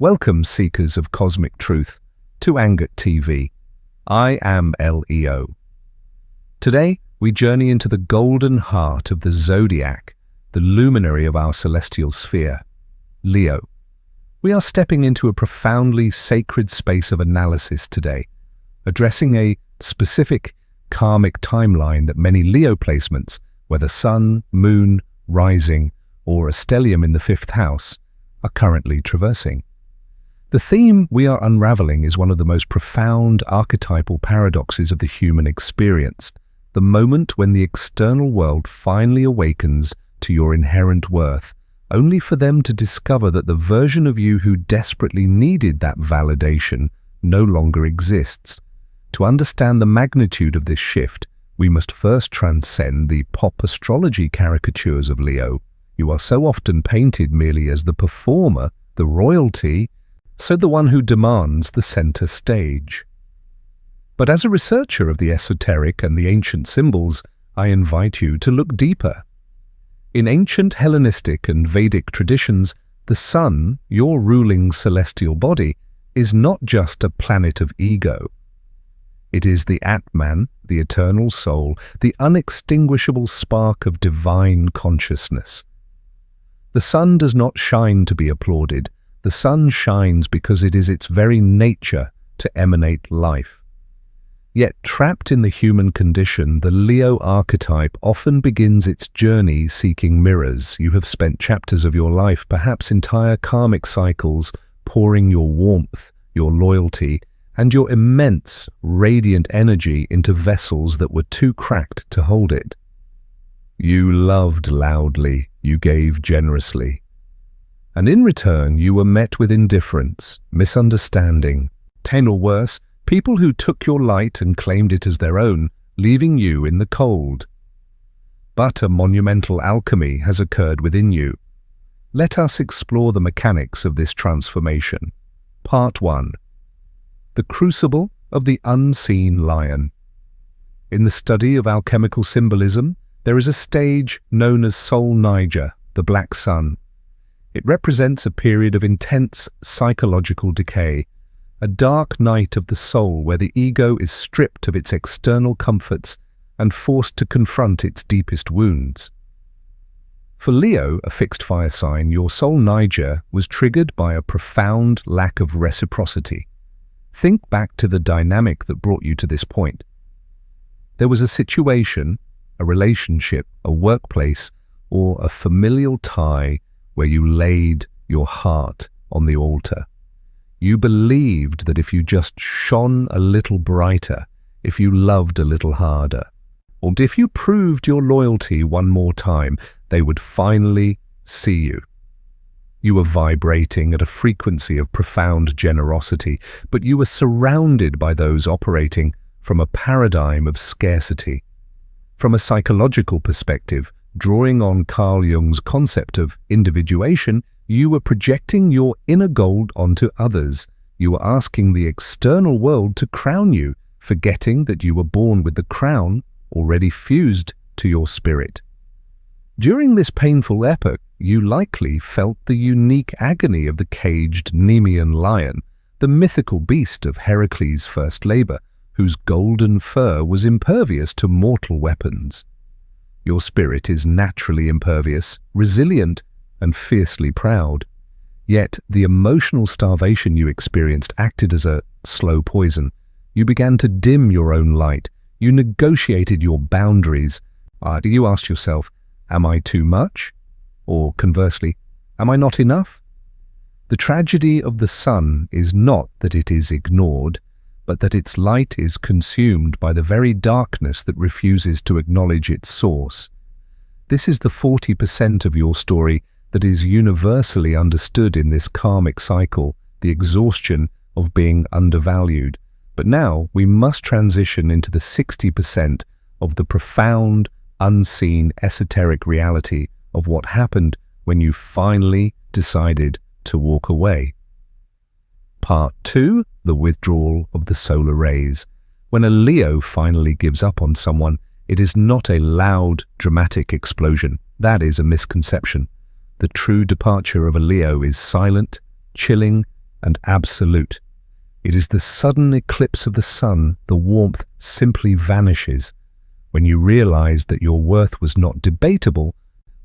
Welcome, seekers of cosmic truth, to Angrt TV. I am Leo. Today, we journey into the golden heart of the zodiac, the luminary of our celestial sphere, Leo. We are stepping into a profoundly sacred space of analysis today, addressing a specific karmic timeline that many Leo placements, whether sun, moon, rising, or a stellium in the fifth house, are currently traversing. The theme we are unraveling is one of the most profound archetypal paradoxes of the human experience, the moment when the external world finally awakens to your inherent worth, only for them to discover that the version of you who desperately needed that validation no longer exists. To understand the magnitude of this shift, we must first transcend the pop astrology caricatures of Leo. You are so often painted merely as the performer, the royalty, so the one who demands the center stage. But as a researcher of the esoteric and the ancient symbols, I invite you to look deeper. In ancient Hellenistic and Vedic traditions, the sun, your ruling celestial body, is not just a planet of ego. It is the Atman, the eternal soul, the unextinguishable spark of divine consciousness. The sun does not shine to be applauded. The sun shines because it is its very nature to emanate life. Yet trapped in the human condition, the Leo archetype often begins its journey seeking mirrors. You have spent chapters of your life, perhaps entire karmic cycles, pouring your warmth, your loyalty, and your immense, radiant energy into vessels that were too cracked to hold it. You loved loudly, you gave generously. And in return, you were met with indifference, misunderstanding, or worse, people who took your light and claimed it as their own, leaving you in the cold. But a monumental alchemy has occurred within you. Let us explore the mechanics of this transformation. Part 1. The Crucible of the Unseen Lion. In the study of alchemical symbolism, there is a stage known as Sol Niger, the Black Sun. It represents a period of intense psychological decay, a dark night of the soul where the ego is stripped of its external comforts and forced to confront its deepest wounds. For Leo, a fixed fire sign, your Sol Niger was triggered by a profound lack of reciprocity. Think back to the dynamic that brought you to this point. There was a situation, a relationship, a workplace, or a familial tie where you laid your heart on the altar. You believed that if you just shone a little brighter, if you loved a little harder, or if you proved your loyalty one more time, they would finally see you. You were vibrating at a frequency of profound generosity, but you were surrounded by those operating from a paradigm of scarcity. From a psychological perspective, drawing on Carl Jung's concept of individuation, you were projecting your inner gold onto others. You were asking the external world to crown you, forgetting that you were born with the crown already fused to your spirit. During this painful epoch, you likely felt the unique agony of the caged Nemean lion, the mythical beast of Heracles' first labor, whose golden fur was impervious to mortal weapons. Your spirit is naturally impervious, resilient, and fiercely proud. Yet the emotional starvation you experienced acted as a slow poison. You began to dim your own light. You negotiated your boundaries. You asked yourself, am I too much? Or conversely, am I not enough? The tragedy of the sun is not that it is ignored, but that its light is consumed by the very darkness that refuses to acknowledge its source. This is the 40% of your story that is universally understood in this karmic cycle, the exhaustion of being undervalued. But now we must transition into the 60% of the profound, unseen, esoteric reality of what happened when you finally decided to walk away. Part 2. The withdrawal of the solar rays. When a Leo finally gives up on someone, it is not a loud, dramatic explosion. That is a misconception. The true departure of a Leo is silent, chilling, and absolute. It is the sudden eclipse of the sun. The warmth simply vanishes when you realize that your worth was not debatable,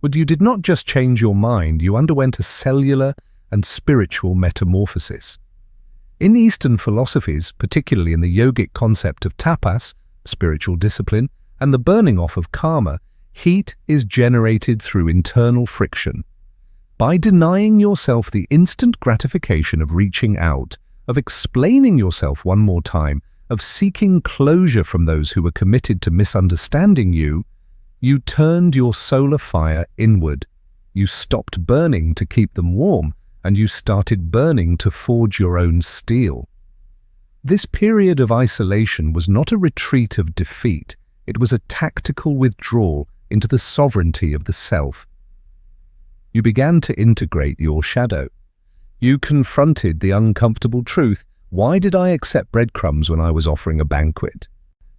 but you did not just change your mind, you underwent a cellular and spiritual metamorphosis. In Eastern philosophies, particularly in the yogic concept of tapas, spiritual discipline, and the burning off of karma, heat is generated through internal friction. By denying yourself the instant gratification of reaching out, of explaining yourself one more time, of seeking closure from those who were committed to misunderstanding you, you turned your solar fire inward. You stopped burning to keep them warm, and you started burning to forge your own steel. This period of isolation was not a retreat of defeat, it was a tactical withdrawal into the sovereignty of the self. You began to integrate your shadow. You confronted the uncomfortable truth. Why did I accept breadcrumbs when I was offering a banquet?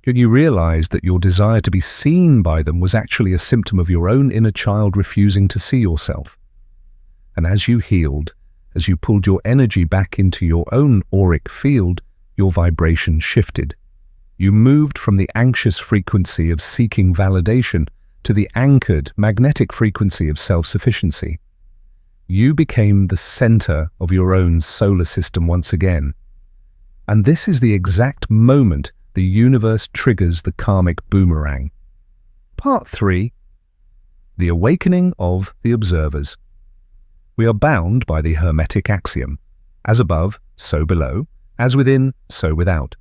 You realized that your desire to be seen by them was actually a symptom of your own inner child refusing to see yourself. And as you healed, as you pulled your energy back into your own auric field, your vibration shifted. You moved from the anxious frequency of seeking validation to the anchored, magnetic frequency of self-sufficiency. You became the center of your own solar system once again. And this is the exact moment the universe triggers the karmic boomerang. Part 3. The Awakening of the Observers. We are bound by the Hermetic axiom, as above, so below, as within, so without.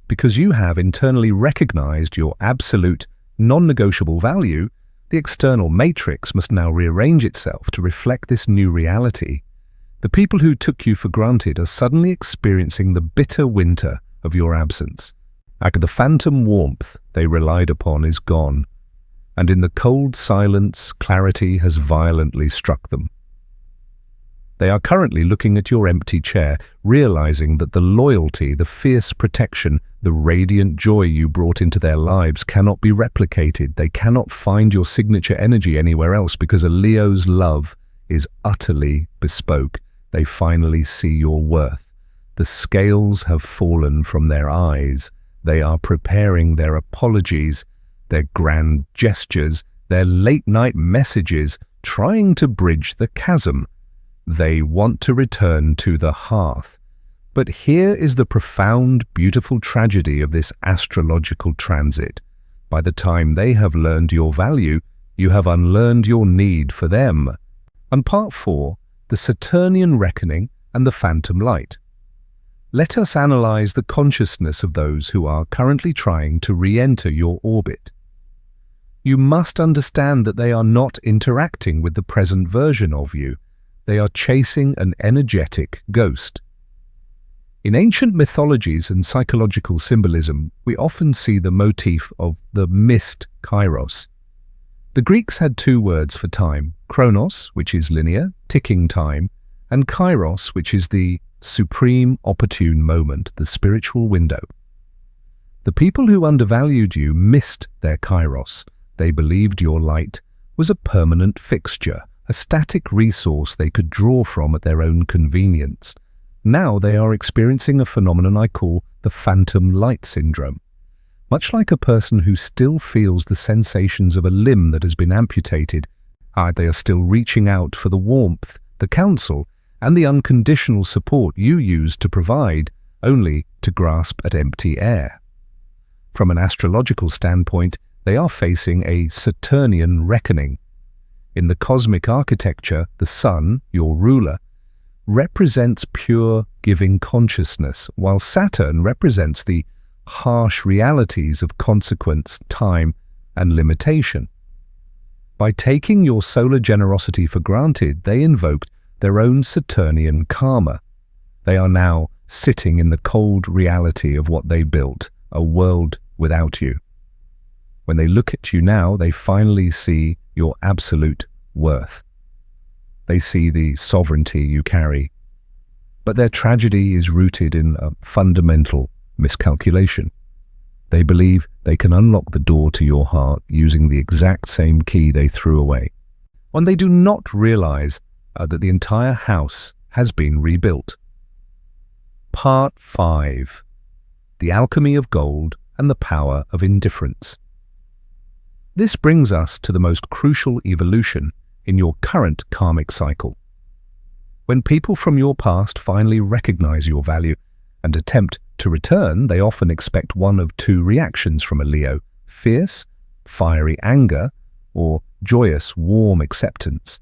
Because you have internally recognized your absolute, non-negotiable value, the external matrix must now rearrange itself to reflect this new reality. The people who took you for granted are suddenly experiencing the bitter winter of your absence. The phantom warmth they relied upon is gone, and in the cold silence, clarity has violently struck them. They are currently looking at your empty chair, realizing that the loyalty, the fierce protection, the radiant joy you brought into their lives cannot be replicated. They cannot find your signature energy anywhere else because a Leo's love is utterly bespoke. They finally see your worth. The scales have fallen from their eyes. They are preparing their apologies, their grand gestures, their late-night messages, trying to bridge the chasm. They want to return to the hearth. But here is the profound, beautiful tragedy of this astrological transit. By the time they have learned your value, you have unlearned your need for them. And Part 4, the Saturnian reckoning and the phantom light. Let us analyze the consciousness of those who are currently trying to re-enter your orbit. You must understand that they are not interacting with the present version of you. They are chasing an energetic ghost. In ancient mythologies and psychological symbolism, we often see the motif of the mist kairos. The Greeks had two words for time, chronos, which is linear, ticking time, and kairos, which is the supreme opportune moment, the spiritual window. The people who undervalued you missed their kairos. They believed your light was a permanent fixture, a static resource they could draw from at their own convenience. Now they are experiencing a phenomenon I call the phantom light syndrome. Much like a person who still feels the sensations of a limb that has been amputated, they are still reaching out for the warmth, the counsel, and the unconditional support you used to provide, only to grasp at empty air. From an astrological standpoint, they are facing a Saturnian reckoning. In the cosmic architecture, the sun, your ruler, represents pure giving consciousness, while Saturn represents the harsh realities of consequence, time, and limitation. By taking your solar generosity for granted, they invoked their own Saturnian karma. They are now sitting in the cold reality of what they built, a world without you. When they look at you now, they finally see your absolute worth. They see the sovereignty you carry. But their tragedy is rooted in a fundamental miscalculation. They believe they can unlock the door to your heart using the exact same key they threw away. When they do not realize that the entire house has been rebuilt. Part 5. The Alchemy of Gold and the Power of Indifference. This brings us to the most crucial evolution in your current karmic cycle. When people from your past finally recognize your value and attempt to return, they often expect one of two reactions from a Leo: fierce, fiery anger, or joyous, warm acceptance.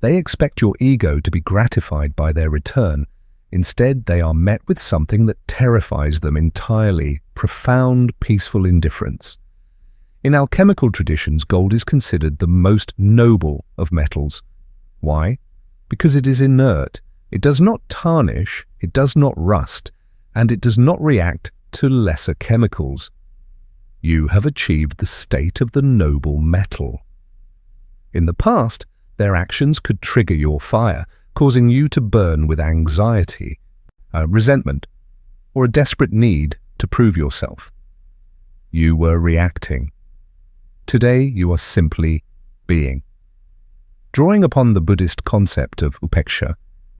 They expect your ego to be gratified by their return. Instead, they are met with something that terrifies them entirely: profound, peaceful indifference. In alchemical traditions, gold is considered the most noble of metals. Why? Because it is inert. It does not tarnish, it does not rust, and it does not react to lesser chemicals. You have achieved the state of the noble metal. In the past, their actions could trigger your fire, causing you to burn with anxiety, resentment, or a desperate need to prove yourself. You were reacting. Today, you are simply being. Drawing upon the Buddhist concept of upeksha,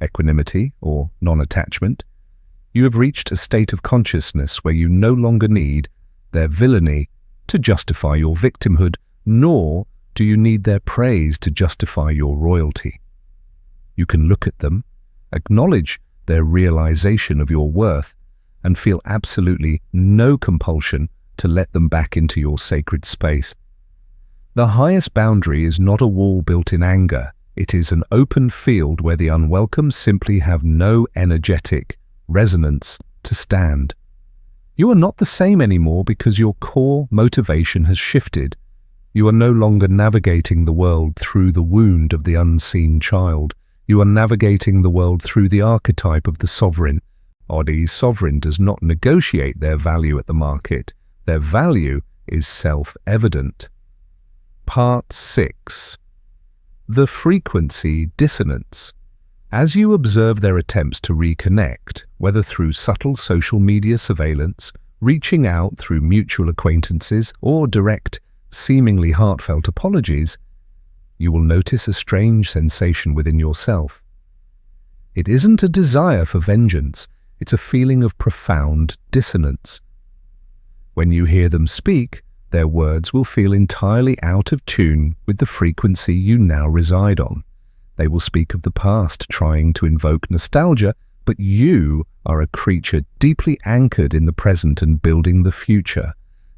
equanimity or non-attachment, you have reached a state of consciousness where you no longer need their villainy to justify your victimhood, nor do you need their praise to justify your royalty. You can look at them, acknowledge their realization of your worth, and feel absolutely no compulsion to let them back into your sacred space. The highest boundary is not a wall built in anger. It is an open field where the unwelcome simply have no energetic resonance to stand. You are not the same anymore because your core motivation has shifted. You are no longer navigating the world through the wound of the unseen child. You are navigating the world through the archetype of the sovereign. The sovereign does not negotiate their value at the market. Their value is self-evident. Part 6. The frequency dissonance. As you observe their attempts to reconnect, whether through subtle social media surveillance, reaching out through mutual acquaintances, or direct, seemingly heartfelt apologies, you will notice a strange sensation within yourself. It isn't a desire for vengeance, it's a feeling of profound dissonance. When you hear them speak, their words will feel entirely out of tune with the frequency you now reside on. They will speak of the past, trying to invoke nostalgia, but you are a creature deeply anchored in the present and building the future.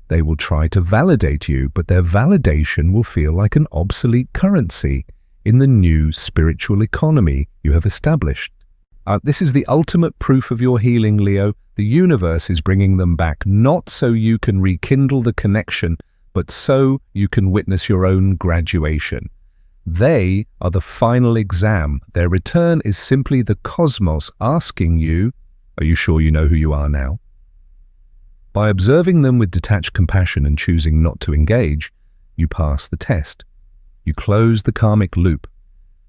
They will try to validate you, but their validation will feel like an obsolete currency in the new spiritual economy you have established. This is the ultimate proof of your healing, Leo. The universe is bringing them back, not so you can rekindle the connection, but so you can witness your own graduation. They are the final exam. Their return is simply the cosmos asking you, are you sure you know who you are now? By observing them with detached compassion and choosing not to engage, you pass the test. You close the karmic loop.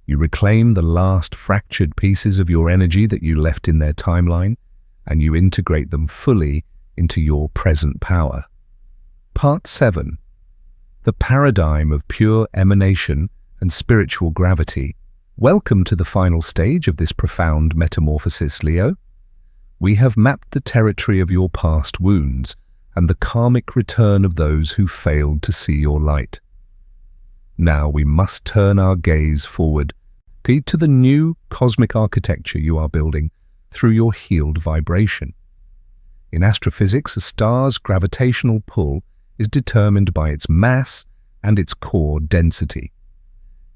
You reclaim the last fractured pieces of your energy that you left in their timeline, and you integrate them fully into your present power. Part 7. The Paradigm of Pure Emanation and Spiritual Gravity. Welcome to the final stage of this profound metamorphosis, Leo. We have mapped the territory of your past wounds and the karmic return of those who failed to see your light. Now we must turn our gaze forward to the new cosmic architecture you are building through your healed vibration. In astrophysics, a star's gravitational pull is determined by its mass and its core density.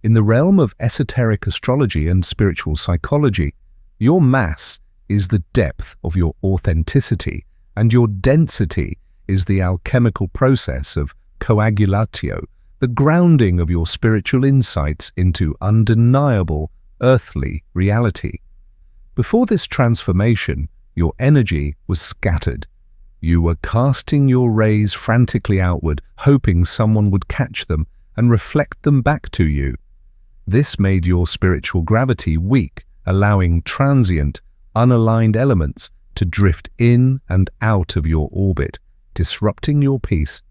In the realm of esoteric astrology and spiritual psychology, your mass is the depth of your authenticity, and your density is the alchemical process of coagulatio, the grounding of your spiritual insights into undeniable earthly reality. Before this transformation, your energy was scattered. You were casting your rays frantically outward, hoping someone would catch them and reflect them back to you. This made your spiritual gravity weak, allowing transient, unaligned elements to drift in and out of your orbit, disrupting your peace.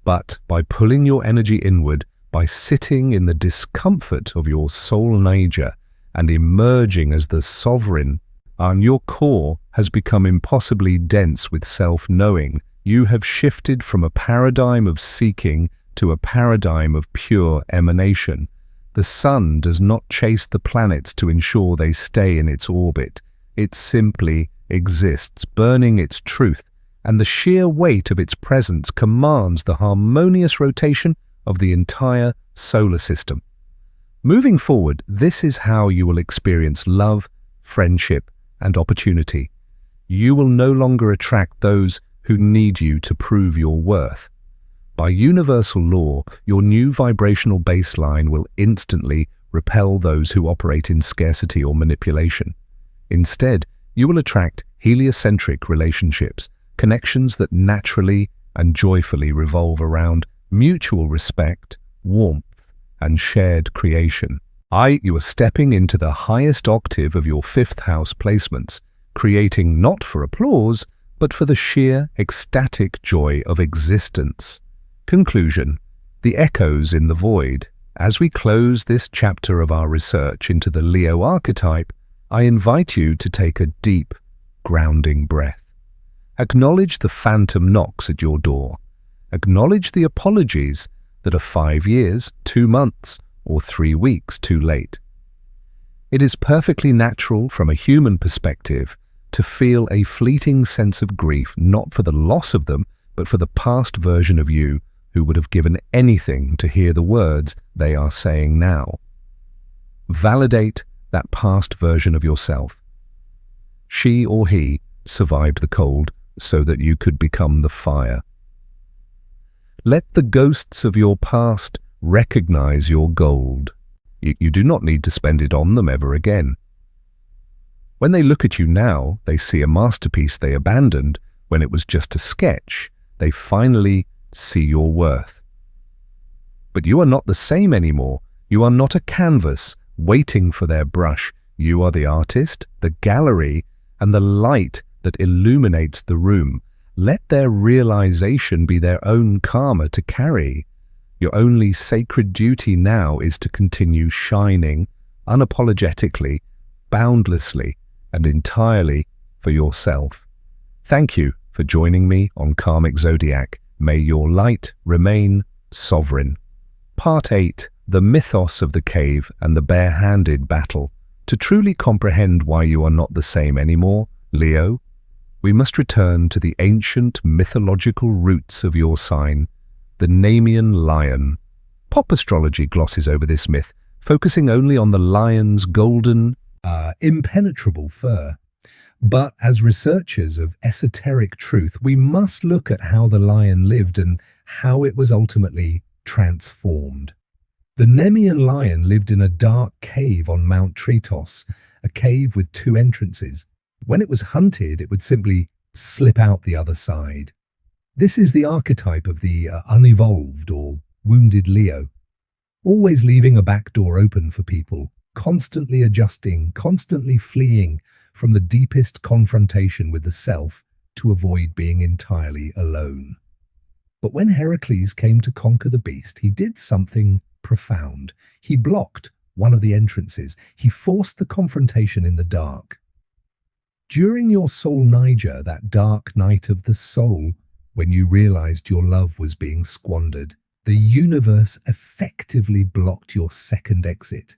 But by pulling your energy inward, by sitting in the discomfort of your Sol Niger and emerging as the sovereign, your core has become impossibly dense with self-knowing, you have shifted from a paradigm of seeking to a paradigm of pure emanation. The sun does not chase the planets to ensure they stay in its orbit. It simply exists, burning its truth, and the sheer weight of its presence commands the harmonious rotation of the entire solar system. Moving forward, this is how you will experience love, friendship, and opportunity. You will no longer attract those who need you to prove your worth. By universal law, your new vibrational baseline will instantly repel those who operate in scarcity or manipulation. Instead, you will attract heliocentric relationships, connections that naturally and joyfully revolve around mutual respect, warmth, and shared creation. You are stepping into the highest octave of your fifth house placements, creating not for applause, but for the sheer ecstatic joy of existence. Conclusion: the echoes in the void. As we close this chapter of our research into the Leo archetype, I invite you to take a deep, grounding breath. Acknowledge the phantom knocks at your door. Acknowledge the apologies that are 5 years, 2 months, or 3 weeks too late. It is perfectly natural from a human perspective to feel a fleeting sense of grief, not for the loss of them, but for the past version of you who would have given anything to hear the words they are saying now. Validate that past version of yourself. She or he survived the cold so that you could become the fire. Let the ghosts of your past recognize your gold. You do not need to spend it on them ever again. When they look at you now, they see a masterpiece they abandoned when it was just a sketch. They finally see your worth. But you are not the same anymore. You are not a canvas waiting for their brush. You are the artist, the gallery, and the light that illuminates the room. Let their realization be their own karma to carry. Your only sacred duty now is to continue shining unapologetically, boundlessly, and entirely for yourself. Thank you for joining me on Karmic Zodiac. May your light remain sovereign. Part 8. The Mythos of the Cave and the Bare-Handed Battle. To truly comprehend why you are not the same anymore, Leo, we must return to the ancient mythological roots of your sign, the Nemean lion. Pop astrology glosses over this myth, focusing only on the lion's golden, impenetrable fur. But as researchers of esoteric truth, we must look at how the lion lived and how it was ultimately transformed. The Nemean lion lived in a dark cave on Mount Tritos, a cave with 2 entrances. When it was hunted, it would simply slip out the other side. This is the archetype of the unevolved or wounded Leo, always leaving a back door open for people, constantly adjusting, constantly fleeing from the deepest confrontation with the self to avoid being entirely alone. But when Heracles came to conquer the beast, he did something profound. He blocked one of the entrances. He forced the confrontation in the dark. During your Sol Niger, that dark night of the soul, when you realized your love was being squandered, the universe effectively blocked your second exit.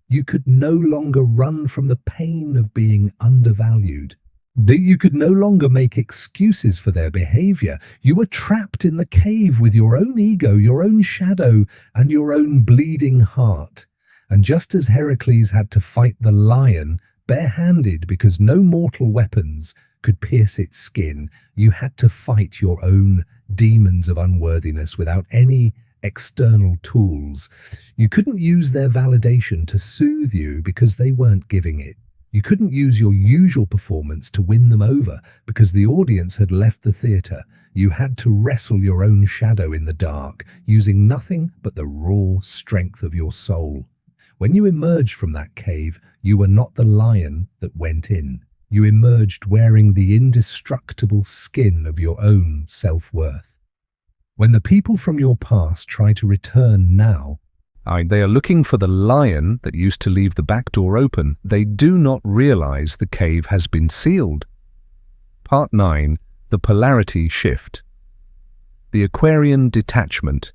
You could no longer run from the pain of being undervalued. You could no longer make excuses for their behavior. You were trapped in the cave with your own ego, your own shadow, and your own bleeding heart. And just as Heracles had to fight the lion bare-handed because no mortal weapons could pierce its skin, you had to fight your own demons of unworthiness without any external tools. You couldn't use their validation to soothe you because they weren't giving it. You couldn't use your usual performance to win them over because the audience had left the theatre. You had to wrestle your own shadow in the dark, using nothing but the raw strength of your soul. When you emerged from that cave, you were not the lion that went in. You emerged wearing the indestructible skin of your own self-worth. When the people from your past try to return now, they are looking for the lion that used to leave the back door open. They do not realize the cave has been sealed. Part 9. The Polarity Shift. The Aquarian Detachment.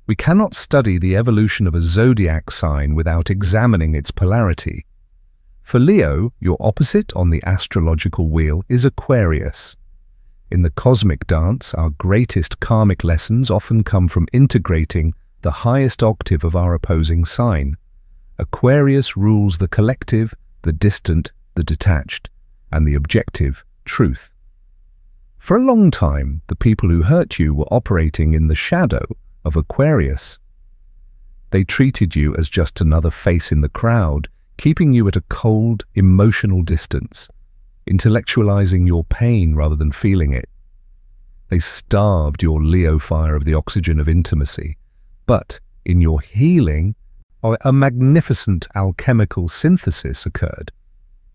We cannot study the evolution of a zodiac sign without examining its polarity. For Leo, your opposite on the astrological wheel is Aquarius. In the cosmic dance, our greatest karmic lessons often come from integrating the highest octave of our opposing sign. Aquarius rules the collective, the distant, the detached, and the objective, truth. For a long time, the people who hurt you were operating in the shadow of Aquarius. They treated you as just another face in the crowd, keeping you at a cold, emotional distance, intellectualizing your pain rather than feeling it. They starved your Leo fire of the oxygen of intimacy. But in your healing, a magnificent alchemical synthesis occurred.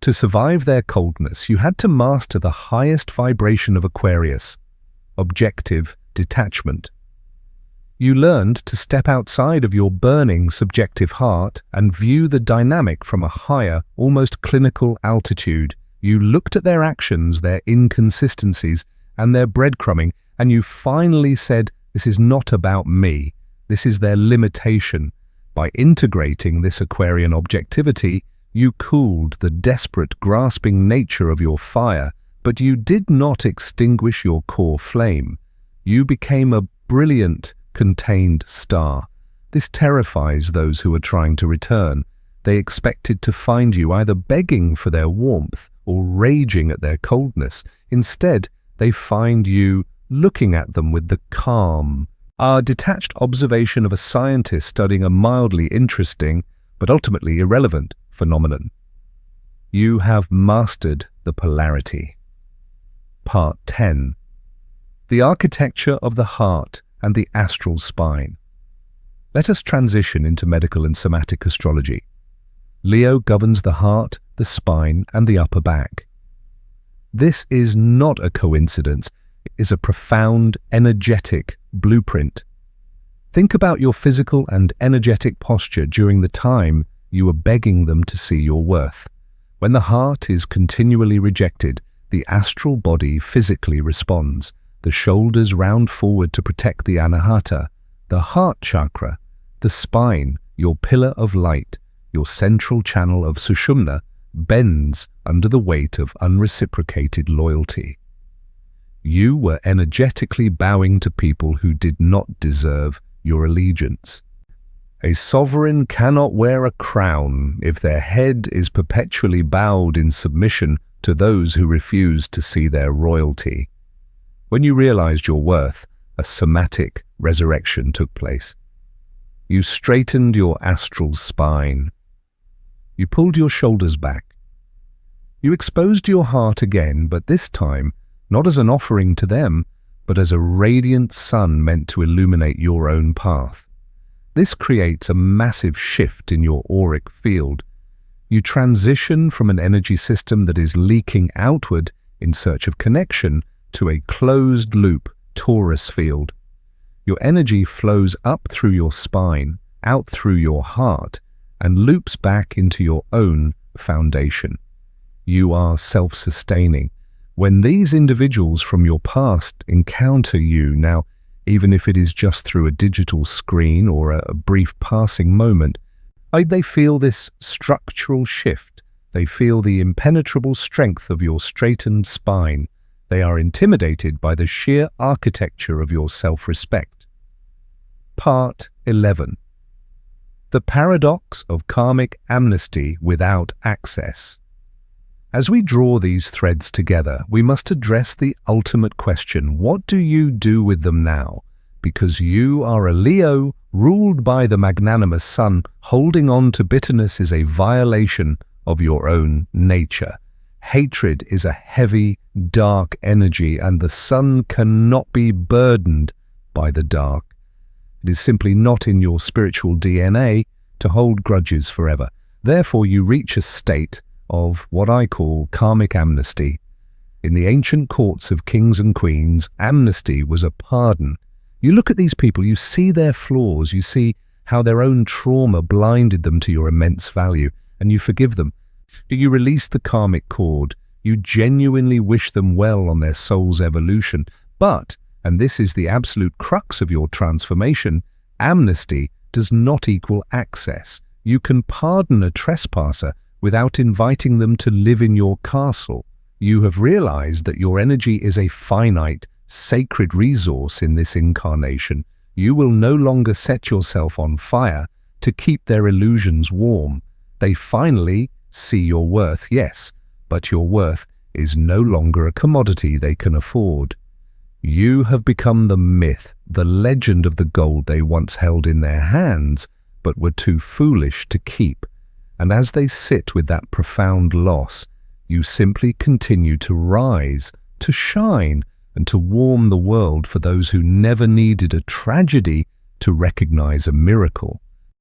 To survive their coldness, you had to master the highest vibration of Aquarius, objective detachment. You learned to step outside of your burning subjective heart and view the dynamic from a higher, almost clinical altitude. You looked at their actions, their inconsistencies, and their breadcrumbing, and you finally said, "This is not about me. This is their limitation." By integrating this Aquarian objectivity, you cooled the desperate, grasping nature of your fire, but you did not extinguish your core flame. You became a brilliant, contained star. This terrifies those who are trying to return. They expected to find you either begging for their warmth or raging at their coldness. Instead, they find you looking at them with the calm. Our detached observation of a scientist studying a mildly interesting, but ultimately irrelevant, phenomenon. You have mastered the polarity. Part 10. The Architecture of the Heart and the Astral Spine. Let us transition into medical and somatic astrology. Leo governs the heart, the spine, and the upper back. This is not a coincidence. It is a profound, energetic blueprint. Think about your physical and energetic posture during the time you are begging them to see your worth. When the heart is continually rejected, the astral body physically responds. The shoulders round forward to protect the anahata, the heart chakra, the spine, your pillar of light, your central channel of sushumna, bends under the weight of unreciprocated loyalty. You were energetically bowing to people who did not deserve your allegiance. A sovereign cannot wear a crown if their head is perpetually bowed in submission to those who refuse to see their royalty. When you realized your worth, a somatic resurrection took place. You straightened your astral spine. You pulled your shoulders back. You exposed your heart again, but this time not as an offering to them, but as a radiant sun meant to illuminate your own path. This creates a massive shift in your auric field. You transition from an energy system that is leaking outward in search of connection to a closed-loop torus field. Your energy flows up through your spine, out through your heart, and loops back into your own foundation. You are self-sustaining. When these individuals from your past encounter you now, even if it is just through a digital screen or a brief passing moment, they feel this structural shift. They feel the impenetrable strength of your straightened spine. They are intimidated by the sheer architecture of your self-respect. Part 11. The Paradox of Karmic Amnesty Without Access. As we draw these threads together, we must address the ultimate question: what do you do with them now? Because you are a Leo, ruled by the magnanimous sun, holding on to bitterness is a violation of your own nature. Hatred is a heavy, dark energy, and the sun cannot be burdened by the dark. It is simply not in your spiritual DNA to hold grudges forever. Therefore, you reach a state of what I call karmic amnesty. In the ancient courts of kings and queens, amnesty was a pardon. You look at these people, you see their flaws, you see how their own trauma blinded them to your immense value, and you forgive them. You release the karmic cord, You genuinely wish them well on their soul's evolution. But, and this is the absolute crux of your transformation, amnesty does not equal access. You can pardon a trespasser without inviting them to live in your castle. You have realized that your energy is a finite, sacred resource in this incarnation. You will no longer set yourself on fire to keep their illusions warm. They finally see your worth, yes, but your worth is no longer a commodity they can afford. You have become the myth, the legend of the gold they once held in their hands, but were too foolish to keep. And as they sit with that profound loss, you simply continue to rise, to shine, and to warm the world for those who never needed a tragedy to recognize a miracle.